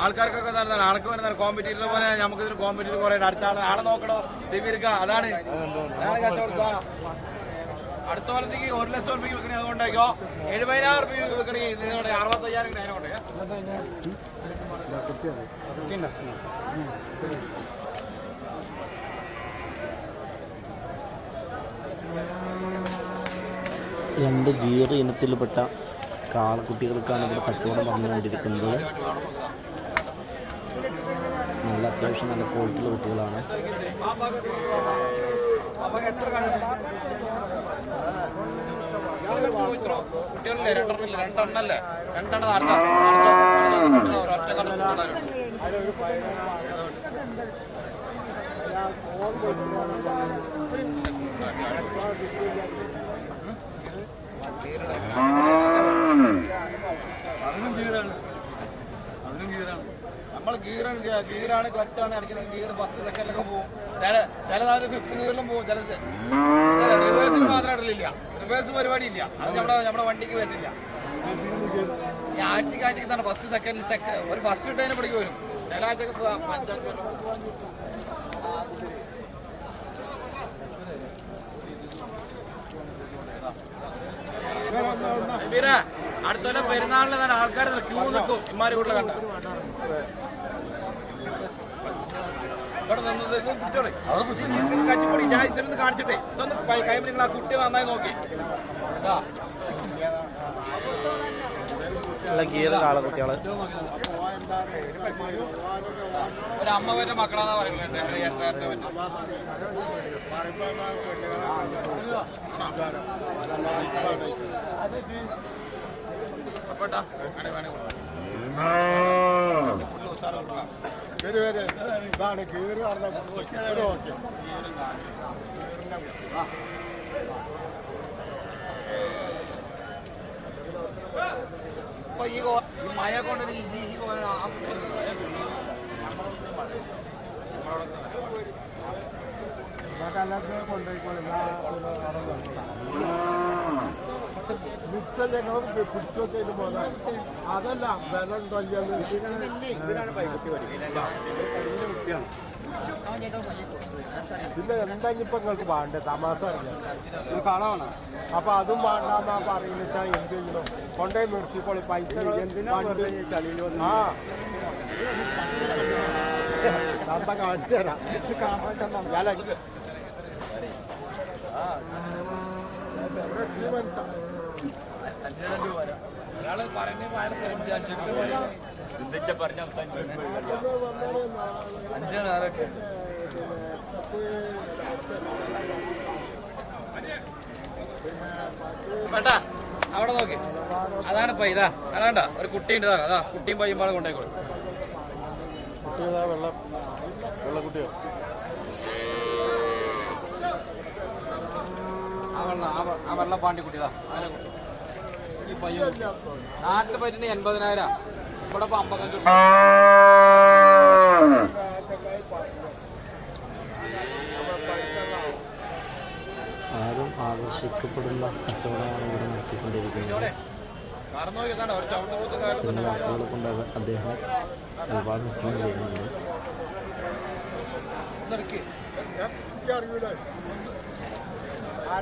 ആൾക്കാർക്കൊക്കെ നല്ല ആൾക്ക് വരുന്ന കോമ്പറ്റീറ്റർ പോലെ നമുക്ക് ഇതിന് കോമ്പറ്റീറ്റർ കുറെ അടുത്ത ആളെ നോക്കണോ ദിവ്യർക്ക അതാണ് അടുത്ത കൊല്ലത്തേക്ക് 1 ലക്ഷം റുപ്യക്ക് വെക്കണേ അതുകൊണ്ടേക്കോ 70,000 റുപ്യക്ക് വെക്കണേ ഇതിനോട് 65,000 അതിനോട് രണ്ട് ഗിയർ ഇനത്തിൽപ്പെട്ട കാളക്കുട്ടികൾക്കാണ് ഇവിടെ കച്ചവടം പറഞ്ഞുകൊണ്ടിരിക്കുന്നത്. നല്ല അത്യാവശ്യം നല്ല ക്വാളിറ്റിയുള്ള കുട്ടികളാണ്. കുട്ടികളില്ലേ രണ്ടെണ്ണല്ലേ നമ്മൾ ഗീറാണ് ക്ലച്ചാണ് അടിക്കുന്നത്. ഗീർ ഫസ്റ്റ് സെക്കൻഡിലൊക്കെ പോകും. ചില നാളത്ത് 5th ഗിയറിലും പോകും. ചിലത് റിവേഴ്സിൽ മാത്രം ഇടലില്ല. റിവേഴ്സ് പരിപാടി ഇല്ല. അത് നമ്മുടെ വണ്ടിക്ക് വരുന്നില്ല. ഈ ആഴ്ചക്ക് തന്നെ ഫസ്റ്റ് സെക്കൻഡ് ഒരു ഫസ്റ്റ് ഇട്ടതിനെ പിടിക്ക് വരും. ചില ആഴ്ചക്ക് അടുത്ത പെരുന്നാളിന് തന്നെ ആൾക്കാർ ക്യൂ നിൽക്കും. ഇമാരി വീട്ടിൽ കണ്ട ഇവിടെ നിന്ന് കച്ചിപ്പൊടി ഞാൻ ഇതിരുന്ന് കാണിച്ചിട്ടേ ഇതൊന്ന് കൈ നിങ്ങൾ ആ കുട്ടി നന്നായി നോക്കി. ഒരു അമ്മവരുടെ മക്കളാന്നാ പറയുന്നത്. ഇതാണ് കീറ് ഓക്കെ. അപ്പൊ ഈ മഴ കൊണ്ട് പിടിച്ചൊക്കെ ഇത് പോലെ അതല്ല വില ഉണ്ടോ പിന്നെ എന്താ ഇപ്പൊ നിങ്ങൾക്ക് വേണ്ടേ തമാശ കാണാണ്. അപ്പൊ അതും വേണ്ടാന്നാ പറയുന്ന എന്ത് ചെയ്യണം കൊണ്ടുപോയി നിർത്തിക്കോളി പൈസ ആ കാണിച്ചു തരാം. വേട്ടാ അവിടെ നോക്കി അതാണ് ഇപ്പൊ ഇതാ അതാണ്ട ഒരു കുട്ടിയുണ്ട്. അതാ കുട്ടിയും പയ്യമ്പാടെ കൊണ്ടേക്കോളൂ. വെള്ളക്കുട്ടിയോ ആ വെള്ളപ്പാണ്ടി കുട്ടിതാ അതിനെ ഈ പയ്യൻ നാട്ടിൽ പറ്റുന്ന 80,000 ഇവിടെ 55. ആരും ആകർഷിക്കപ്പെടുന്ന കച്ചവടമാണ് ഇവിടെ നടത്തിക്കൊണ്ടിരിക്കുന്നത്. വാക്കുകൾ കൊണ്ട് അദ്ദേഹം ഒരുപാട് കച്ചവടം ചെയ്യുന്നുണ്ട്. ആ